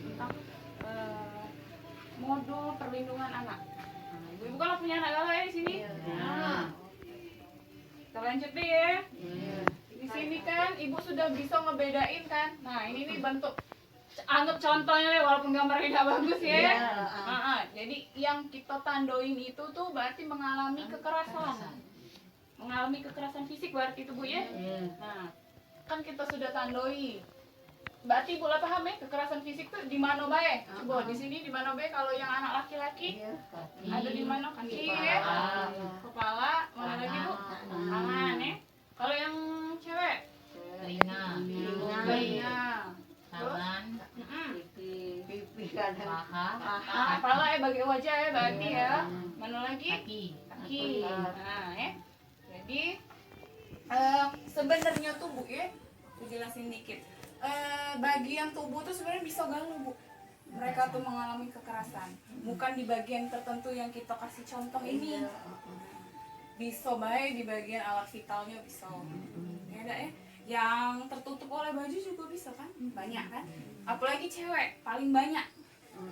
tentang modul perlindungan anak. Nah, ibu-ibu kan punya anak galau ya di sini. Nah, kita lanjut deh ya. Di sini kan ibu sudah bisa ngebedain kan. Nah ini nih bentuk, anggap contohnya deh walaupun gambarnya tidak bagus ya. Jadi yang kita tandoin itu tuh berarti mengalami kekerasan. Mengalami kekerasan fisik berarti itu Bu ya. Nah kan kita sudah tandoi. Berarti Ibu lah paham ya kekerasan fisik tuh di mana bae? Coba di sini di mana bae kalau yang anak laki-laki? Ada di mana? Kaki ya. Kepala, mana lagi Bu? Tangan ya. Kalau yang cewek? Telinga, tangan, pipi paha, Kepala ya bagi wajah ya berarti ya. Mana lagi? kaki. Nah ya. Jadi sebenarnya tuh Bu ya, aku jelasin dikit. Bagian tubuh tuh sebenarnya bisa ganggu Bu. Mereka tuh mengalami kekerasan. Bukan di bagian tertentu yang kita kasih contoh ini. Bisa baik di bagian alat vitalnya bisa. Ya enggak ya? Yang tertutup oleh baju juga bisa kan? Banyak kan? Apalagi cewek paling banyak.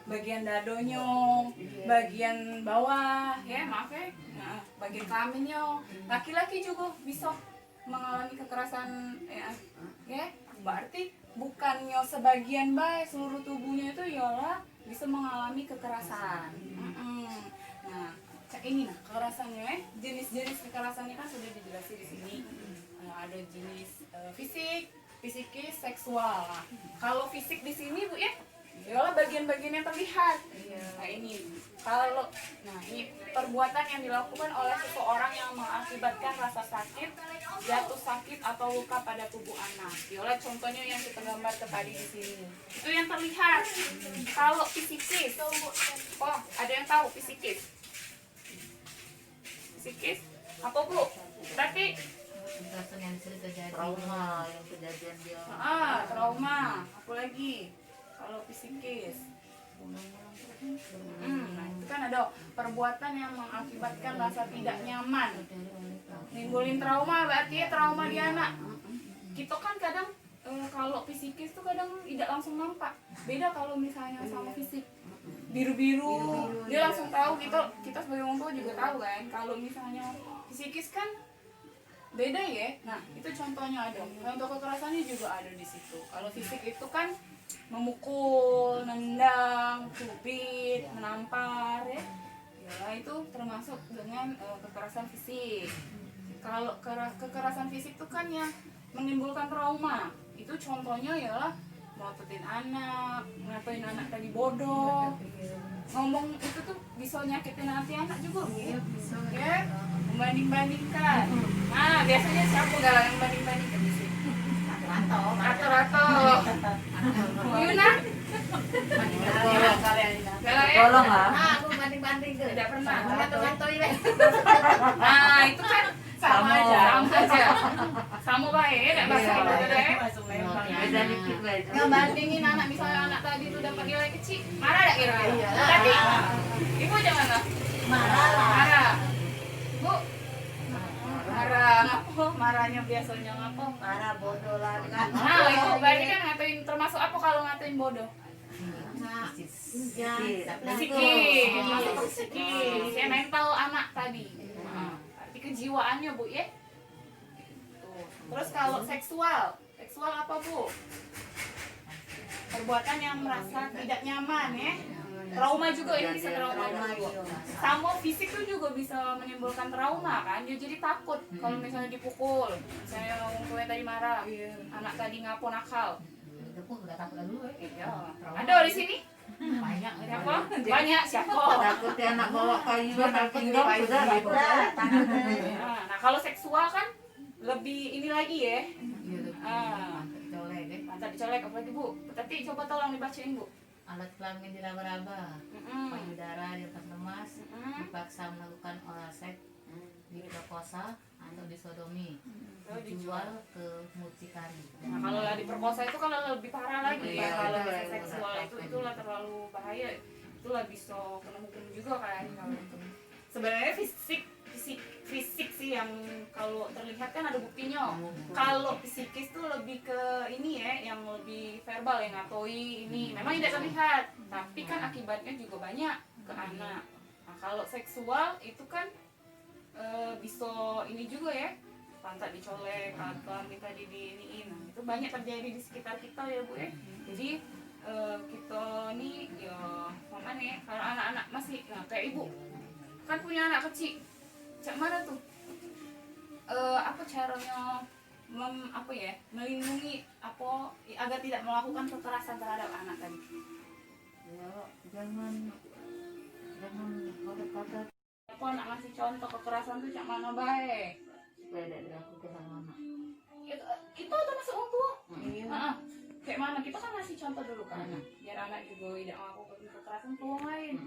Bagian dadonya, bagian bawah, ya maaf ya, nah, bagian kelaminnya. Laki-laki juga bisa mengalami kekerasan, ya. Berarti bukannya sebagian baik seluruh tubuhnya itu ialah bisa mengalami kekerasan. Nah, ini nah kekerasannya, jenis-jenis kekerasannya kan sudah dijelasin di sini. Ada jenis fisik, psikis, seksual. Nah, kalau fisik di sini Bu ya, ialah bagian-bagian yang terlihat. Nah ini kalau ini perbuatan yang dilakukan oleh seseorang yang mengakibatkan rasa sakit, jatuh sakit atau luka pada tubuh anak. Ialah contohnya yang kita gambar tadi di sini. Itu yang terlihat. Kalau psikis, oh ada yang tahu psikis? Psikis apa Bu? Berarti Kekerasan yang sering terjadi. trauma yang kejadian dia trauma. Apa lagi? Kalau psikis, nah itu kan ada perbuatan yang mengakibatkan rasa tidak nyaman, nimbulin trauma, berarti ya trauma di anak. Kita kan kadang kalau psikis tuh kadang tidak langsung nampak. Beda kalau misalnya sama fisik, biru-biru, dia langsung tahu. Kita sebagai orang tua juga tahu kan. Kalau misalnya psikis kan beda ya. Nah itu contohnya ada. Contoh kekerasannya juga ada di situ. Kalau fisik itu kan memukul, nendang, cubit, menampar ya. Ya itu termasuk dengan kekerasan fisik. Kalau kekerasan fisik itu kan yang menimbulkan trauma. Itu contohnya ialah ngototin anak, ngatain anak tadi bodoh. Ngomong itu tuh bisa nyakitin hati anak juga, Bu. Ya, membanding-bandingkan. Nah, biasanya siapa galak yang banding-bandingkan di sini? Rato. Yuna? Galak ya? tolong lah Aku banding-banding tuh. Tidak pernah. Ngato-ngato ini. Nah, itu kan sama aja. Sama baik, enggak bahasa itu deh. beda dikit beda Ngebandingin anak, misalnya anak tadi tuh dapat nilai kecil, marah enggak kira-kira? Tapi Ibu jangan lah. Marah. Bu, marah ngapo? Marahnya biasanya ngapo? marah bodoh lah Nah, itu berarti kan ngatain, termasuk apa kalau ngatain bodoh? Psikis, masuk ke psikis, ya mental anak tadi. Nah, berarti kejiwaannya Bu ya. Tuh. Terus kalau seksual apa Bu? Perbuatan yang merasa tidak nyaman ya. Trauma juga ini bisa trauma juga. Sama fisik tuh juga bisa menimbulkan trauma kan. Dia jadi takut kalau misalnya dipukul. Misalnya orang tua tadi marah, anak tadi ngapo nakal. Aku udah takut dulu ya. Iya. Ada di sini? Banyak. Siapa? Banyak siapa? takutnya anak bawa kayu anak pinggang sudah Nah, kalau seksual kan lebih ini lagi ya. Colek deh. Mantap dicolek apalagi Bu. Tapi coba tolong dibacain Bu. Alat kelamin diraba-raba, payudara di tempat lemas, dipaksa melakukan oral seks, diperkosa atau disodomi, dijual ke mucikari. Nah, kalau diperkosa itu kalau lebih parah lagi ya. Kalau seksual itulah terlalu bahaya. Itulah bisa kena hukum juga kan kalau itu. sebenarnya fisik sih yang kalau terlihat kan ada buktinya. Kalau psikis tuh lebih ke ini ya, yang lebih verbal yang ngatoi ini. Memang tidak terlihat, tapi kan akibatnya juga banyak ke anak. Nah, kalau seksual itu kan bisa ini juga ya, pantat dicolek atau minta diiniin. Nah, itu banyak terjadi di sekitar kita ya Bu ya. Jadi kita nih ya mana nih kalau anak-anak masih kayak ibu kan punya anak kecil, cak mana tuh apa caranya melindungi apa agar tidak melakukan kekerasan terhadap anak tadi? Ya, jangan kata-kata Apa nak ngasih contoh kekerasan tuh cak mana baik? supaya tidak dilakukan sama anak. Itu termasuk orang tua. Iya. Kayak mana kita kan ngasih contoh dulu kan, biar anak juga tidak melakukan kekerasan ke orang lain.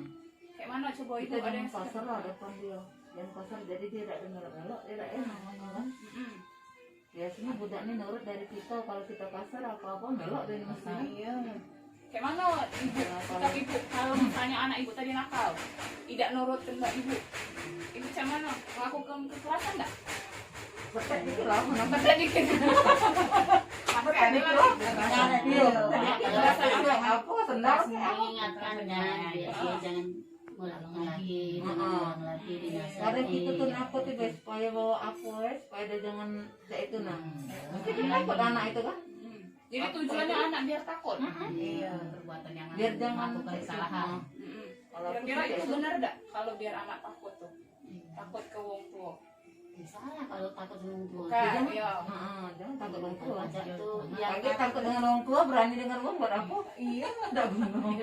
Kayak mana coba Kita itu ada jangan yang pasar lah depan dia. Jangan pasar jadi dia tidak dengar-dengar, dia tidak enak ngomong kan. Biasanya budak ini nurut dari kita, kalau kita kasar apa-apa melok dari mesin. Iya. Kayak mana ibu, sikap ibu kalau misalnya anak ibu tadi nakal, tidak nurut kehendak ibu cak mana melakukan kekerasan enggak? Petek dikit lah, Petek dikit. Sampai ada lagi. Iya. Apa sendal? mengingatkannya dia jangan ngulang lagi dinasihati. Kadang kita tuh nakut itu supaya bawa apa supaya dia jangan itu nah. Mungkin dia takut anak itu kan? Jadi tujuannya anak biar takut. Iya, perbuatan yang Biar jangan melakukan kesalahan. Kalau Kira-kira itu benar enggak kalau biar anak takut tuh? Takut ke wong tua. Salah kalau takut dengan tua. Kan, iya. Jangan takut orang tua. Baca itu yang Lagi takut dengan orang tua, berani dengan orang buat apa? Iya, tidak gunung.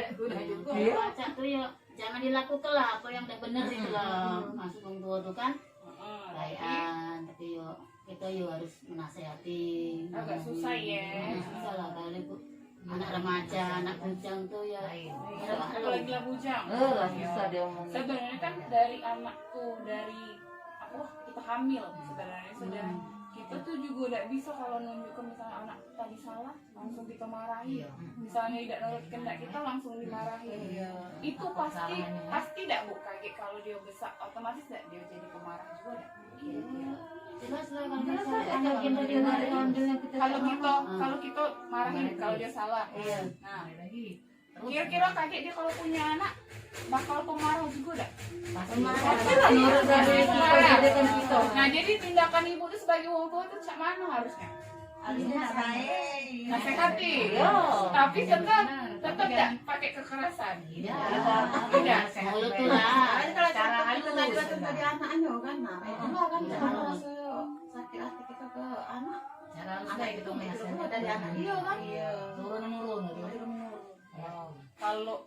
Iya. baca tuh ya jangan dilakukan lah apa yang udah benar itu lah masuk orang tua tuh kan perayaan tapi yo kita yo harus menasehati Agak susah ya. susah lah kalau ibu anak remaja anak bujang tuh ya Apalagi lah bujang. Lah susah dia ngomongnya. Sebenarnya kan dari anak tuh dari apa kita hamil sebenarnya sudah kita tuh juga udah bisa kalau nunjukkan misalnya anak tadi salah langsung kita marahi. Misalnya tidak nurut kehendak kita langsung dimarahi. Itu pasti tidak Bu kaget kalau dia besar otomatis tidak dia jadi pemarah juga enggak? jelas lah kalau Jelas misalnya aja, anak kalau yang dia nggak diambil yang kita Kalau kita marahin kalau dia salah. Nah, kira-kira kaget dia kalau punya anak bakal pemarah juga enggak? Pasti lah nurut dari kita jadikan kita. Nah, jadi tindakan ibu itu sebagai orang tua itu cak mana harusnya? Nasihati. Tapi tetap enggak pakai kekerasan. Tidak. mulut tuh lah Kalau cara kita halus tadi anaknya kan, nah itu lah kan cara sakit hati kita ke anak. cara halus Anak kayak itu gitu itu menasihati dari anak dia kan. turun menurun Kalau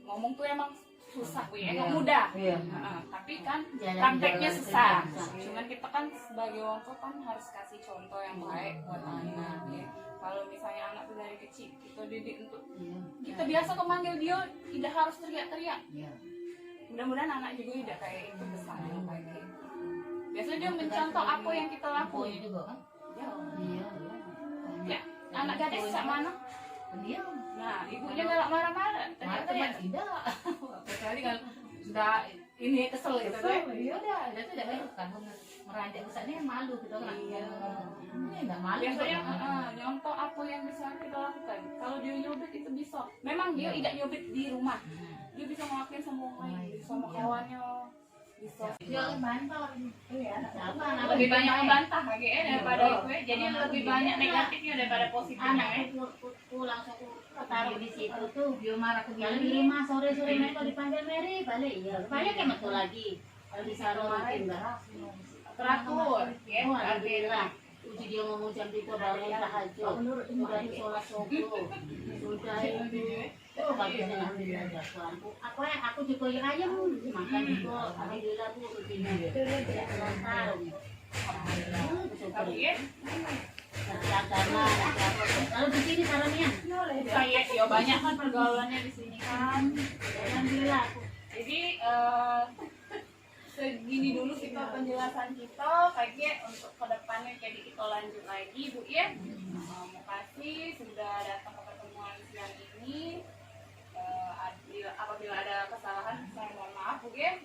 ngomong tuh emang susah Bu ya, nggak mudah. Iya. Tapi kan Jalan- prakteknya jalan susah. susah. Cuman kita kan sebagai orang tua kan harus kasih contoh yang baik buat anak ya. Kalau misalnya anak tuh dari kecil kita didik untuk kita biasa memanggil dia tidak harus teriak-teriak. Mudah-mudahan anak juga tidak kayak itu besar kayak gitu. Biasanya dia mencontoh apa yang kita lakuin. Poin juga kan Ya. Ya, anak gadis sak mana? dia Nah, ibunya galak marah-marah. Ternyata ya tidak kecuali kalau sudah ini kesel gitu kan. iya udah itu udah baik kan meranjak besarnya malu gitu kan ini enggak malu Biasanya nyontoh apa yang bisa kita lakukan. Kalau dia nyobit itu bisa. Memang dia tidak nyobit di rumah. Dia bisa ngelakuin sama orang lain, sama kawannya. Bisa. Dia bantah. Lebih banyak membantah HGN daripada itu ya. Jadi lebih banyak negatifnya daripada positifnya ya. anakku langsung taruh di situ tuh dia marah ke dia 5 sore-sore mereka dipanggil Mary balik ya rupanya kayak betul lagi kalau disaruh mungkin enggak Teratur ya. alhamdulillah uji dia ngomong jam 3 bangun tahajud sudah sholat subuh sudah itu bagusnya alhamdulillah aku juga yang ayam makan itu alhamdulillah bu rutinnya taruh Tapi ya, nanti agama nanti apa kalau di sini taruhnya saya ya banyak kan pergaulannya di sini kan. alhamdulillah aku Jadi segini dulu kita penjelasan kita kayak untuk kedepannya jadi kita lanjut lagi Bu ya. Mau kasih sudah datang ke pertemuan siang ini. Apabila ada kesalahan saya mohon maaf Bu ya.